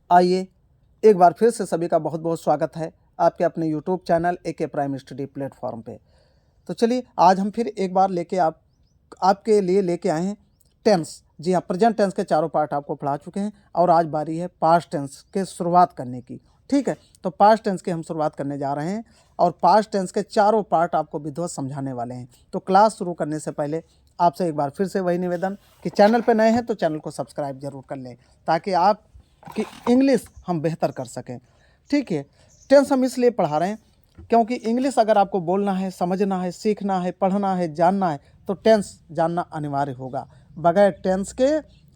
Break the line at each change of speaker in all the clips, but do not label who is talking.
आइए एक बार फिर से सभी का बहुत बहुत स्वागत है आपके अपने YouTube channel AK prime study platform पे। तो चलिए आज हम फिर एक बार आपके लिए लेके आए हैं टेंस। जी हाँ, प्रेजेंट टेंस के चारों पार्ट आपको पढ़ा चुके हैं और आज बारी है पास्ट टेंस के शुरुआत करने की। ठीक है, तो पास्ट टेंस की हम शुरुआत करने जा रहे हैं और पास्ट टेंस के चारों पार्ट आपको विधिवत समझाने वाले हैं। तो क्लास शुरू करने से पहले आपसे एक बार फिर से वही निवेदन कि चैनल पर नए हैं तो चैनल को सब्सक्राइब जरूर कर लें ताकि आप कि इंग्लिश हम बेहतर कर सकें। ठीक है, टेंस हम इसलिए पढ़ा रहे हैं क्योंकि इंग्लिश अगर आपको बोलना है, समझना है, सीखना है, पढ़ना है, जानना है तो टेंस जानना अनिवार्य होगा। बगैर टेंस के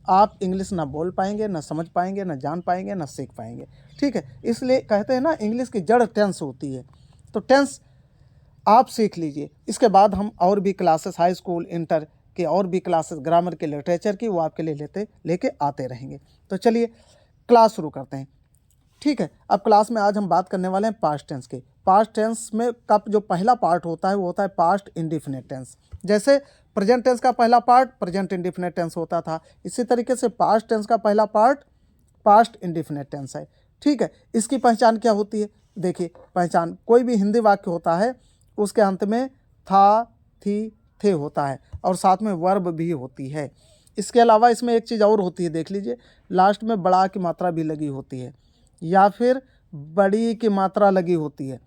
आप इंग्लिश ना बोल पाएंगे, ना समझ पाएंगे, ना जान पाएंगे, ना सीख पाएंगे। ठीक है, इसलिए कहते हैं ना इंग्लिश की जड़ टेंस होती है। तो टेंस आप सीख लीजिए। इसके बाद हम और भी क्लासेस, हाई स्कूल, इंटर के और भी क्लासेस, ग्रामर के, लिटरेचर की, वो आपके लिए लेके आते रहेंगे। तो चलिए क्लास शुरू करते हैं। ठीक है, अब क्लास में आज हम बात करने वाले हैं पास्ट टेंस के। पास्ट टेंस में का जो पहला पार्ट होता है वो होता है पास्ट इंडिफिनिट टेंस। जैसे प्रेजेंट टेंस का पहला पार्ट प्रेजेंट इंडिफिनिट टेंस होता था, इसी तरीके से पास्ट टेंस का पहला पार्ट पास्ट इंडिफिनिट टेंस है। ठीक है, इसकी पहचान क्या होती है? देखिए पहचान, कोई भी हिंदी वाक्य होता है उसके अंत में था, थी, थे होता है और साथ में वर्ब भी होती है। इसके अलावा इसमें एक चीज़ और होती है, देख लीजिए, लास्ट में बड़ा की मात्रा भी लगी होती है या फिर बड़ी की मात्रा लगी होती है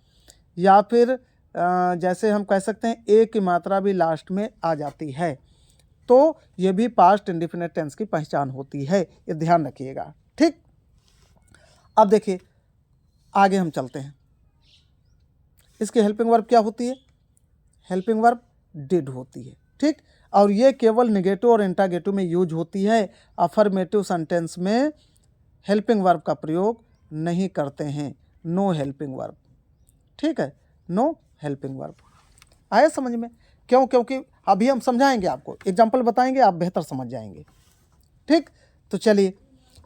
या फिर जैसे हम कह सकते हैं ए की मात्रा भी लास्ट में आ जाती है। तो ये भी पास्ट इंडिफिनिट टेंस की पहचान होती है, ये ध्यान रखिएगा। ठीक, अब देखिए आगे हम चलते हैं। इसकी हेल्पिंग वर्ब क्या होती है? हेल्पिंग वर्ब डिड होती है। ठीक, और ये केवल नेगेटिव और इंट्रोगेटिव में यूज होती है। अफर्मेटिव सेंटेंस में हेल्पिंग वर्ब का प्रयोग नहीं करते हैं। No helping verb. ठीक है, नो हेल्पिंग वर्ब। आया समझ में? क्यों? क्योंकि अभी हम समझाएंगे, आपको एग्जाम्पल बताएंगे, आप बेहतर समझ जाएंगे। ठीक, तो चलिए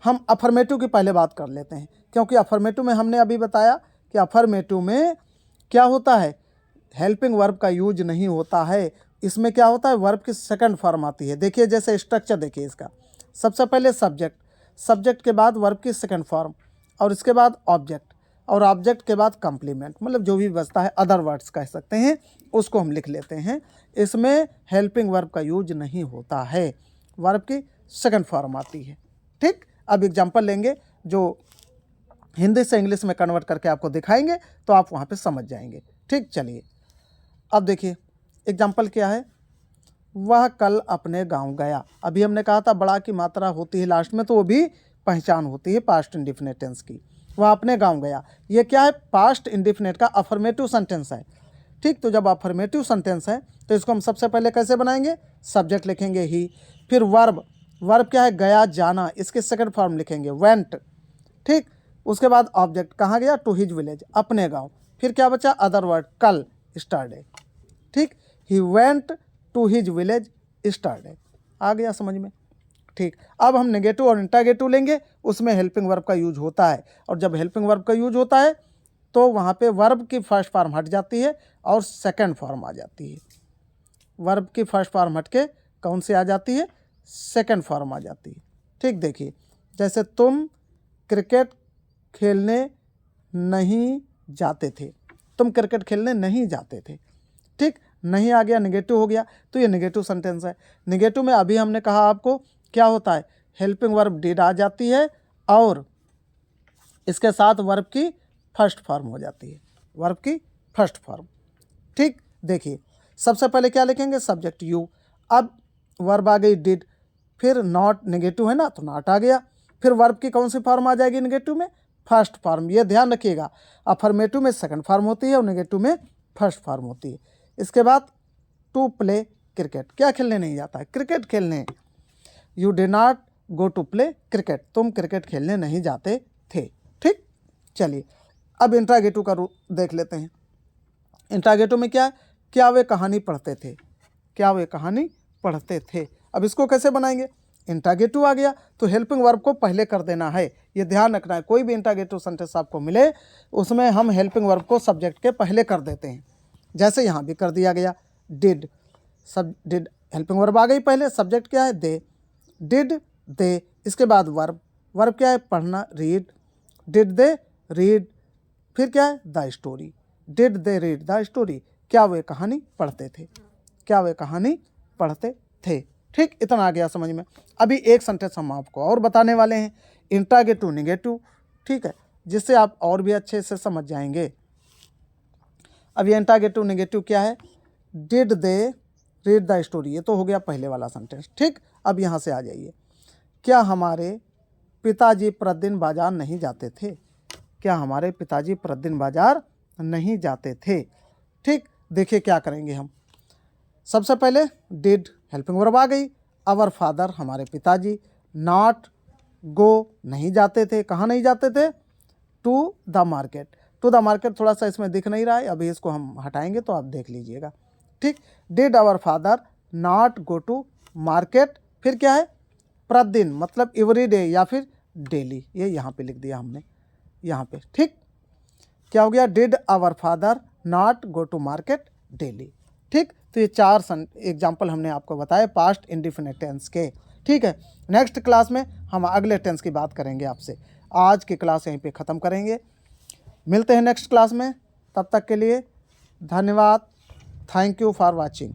हम अफर्मेटिव की पहले बात कर लेते हैं, क्योंकि अफर्मेटिव में हमने अभी बताया कि अफर्मेटिव में क्या होता है, हेल्पिंग वर्ब का यूज नहीं होता है। इसमें क्या होता है, वर्ब की सेकंड फॉर्म आती है। देखिए जैसे स्ट्रक्चर देखिए इसका, सबसे पहले सब्जेक्ट, सब्जेक्ट के बाद वर्ब की सेकंड फॉर्म और इसके बाद ऑब्जेक्ट और ऑब्जेक्ट के बाद कंप्लीमेंट, मतलब जो भी बचता है अदर वर्ड्स कह सकते हैं, उसको हम लिख लेते हैं। इसमें हेल्पिंग वर्ब का यूज नहीं होता है, वर्ब की सेकंड फॉर्म आती है। ठीक, अब एग्जाम्पल लेंगे जो हिंदी से इंग्लिश में कन्वर्ट करके आपको दिखाएंगे तो आप वहाँ पे समझ जाएंगे। ठीक, चलिए अब देखिए एग्जाम्पल क्या है। वह कल अपने गांव गया। अभी हमने कहा था बड़ा की मात्रा होती है लास्ट में, तो वो भी पहचान होती है पास्ट इंडिफिनिट टेंस की। वह अपने गांव गया, ये क्या है, पास्ट इंडिफिनिट का अफर्मेटिव सेंटेंस है। ठीक, तो जब अफर्मेटिव सेंटेंस है तो इसको हम सबसे पहले कैसे बनाएंगे, सब्जेक्ट लिखेंगे ही, फिर वर्ब, वर्ब क्या है, गया, जाना, इसके सेकंड फॉर्म लिखेंगे वेंट। ठीक, उसके बाद ऑब्जेक्ट, कहाँ गया, टू हिज विलेज, अपने गांव, फिर क्या बचा, अदर वर्ड, कल, स्टरडे। ठीक, he went to his village yesterday. आ गया समझ में? ठीक, अब हम नेगेटिव और इंट्रोगेटिव लेंगे, उसमें हेल्पिंग वर्ब का यूज होता है और जब हेल्पिंग वर्ब का यूज होता है तो वहाँ पे वर्ब की फर्स्ट फॉर्म हट जाती है और सेकंड फॉर्म आ जाती है। वर्ब की फर्स्ट फॉर्म हट के कौन सी आ जाती है, सेकंड फॉर्म आ जाती है। ठीक, देखिए जैसे तुम क्रिकेट खेलने नहीं जाते थे, तुम क्रिकेट खेलने नहीं जाते थे। ठीक, नहीं आ गया, नेगेटिव हो गया, तो ये नेगेटिव सेंटेंस है। नेगेटिव में अभी हमने कहा आपको क्या होता है, हेल्पिंग वर्ब डिड आ जाती है और इसके साथ वर्ब की फर्स्ट फॉर्म हो जाती है, वर्ब की फर्स्ट फॉर्म। ठीक, देखिए सबसे पहले क्या लिखेंगे, सब्जेक्ट यू, अब वर्ब आ गई डिड, फिर नॉट, नेगेटिव है ना तो नॉट आ गया, फिर वर्ब की कौन सी फॉर्म आ जाएगी नेगेटिव में, फर्स्ट फॉर्म। ये ध्यान रखिएगा, अफर्मेटिव में सेकंड फॉर्म होती है और नेगेटिव में फर्स्ट फॉर्म होती है। इसके बाद टू प्ले क्रिकेट, क्या खेलने नहीं जाता है, क्रिकेट खेलने। You did not go to play cricket, तुम क्रिकेट खेलने नहीं जाते थे। ठीक, चलिए अब इंट्रोगेटिव का रूप देख लेते हैं। इंट्रोगेटिव में क्या है, क्या वे कहानी पढ़ते थे, क्या वे कहानी पढ़ते थे। अब इसको कैसे बनाएंगे, इंट्रोगेटिव आ गया तो हेल्पिंग वर्ब को पहले कर देना है, ये ध्यान रखना है। कोई भी इंट्रोगेटिव सेंटेंस आपको मिले उसमें हम हेल्पिंग वर्ब को सब्जेक्ट के पहले कर देते हैं, जैसे यहाँ भी कर दिया गया। डिड, सब डिड हेल्पिंग वर्ब आ गई पहले, सब्जेक्ट क्या है, दे, डिड दे, इसके बाद वर्ब, वर्ब क्या है, पढ़ना, रीड, डिड दे रीड, फिर क्या है the story, did they read the story, क्या वे कहानी पढ़ते थे, क्या वे कहानी पढ़ते थे। ठीक, इतना आ गया समझ में। अभी एक सेंटेंस हम आपको और बताने वाले हैं, इंट्रागेटिव नेगेटिव, ठीक है, जिससे आप और भी अच्छे से समझ जाएंगे। अब ये इंट्रागेटिव नेगेटिव क्या है, did they read the story, ये तो हो गया पहले वाला सेंटेंस। ठीक, अब यहाँ से आ जाइए, क्या हमारे पिताजी प्रतिदिन बाजार नहीं जाते थे, क्या हमारे पिताजी प्रतिदिन बाजार नहीं जाते थे। ठीक, देखिए क्या करेंगे हम, सबसे पहले डिड हेल्पिंग वर्ब आ गई, अवर फादर हमारे पिताजी, नॉट गो नहीं जाते थे, कहाँ नहीं जाते थे, to the market, to the market थोड़ा सा इसमें दिख नहीं रहा है, अभी इसको हम हटाएंगे तो आप देख लीजिएगा। ठीक, did our father not go to market, फिर क्या है प्रतिदिन मतलब एवरी डे या फिर डेली, ये यहाँ पे लिख दिया हमने यहाँ पे। ठीक, क्या हो गया, did our father not go to market daily. ठीक, तो ये 4 एग्जाम्पल हमने आपको बताए पास्ट इंडिफिनिट टेंस के। ठीक है, नेक्स्ट क्लास में हम अगले टेंस की बात करेंगे आपसे। आज की क्लास यहीं पे ख़त्म करेंगे, मिलते हैं नेक्स्ट क्लास में, तब तक के लिए धन्यवाद, थैंक यू फॉर वॉचिंग।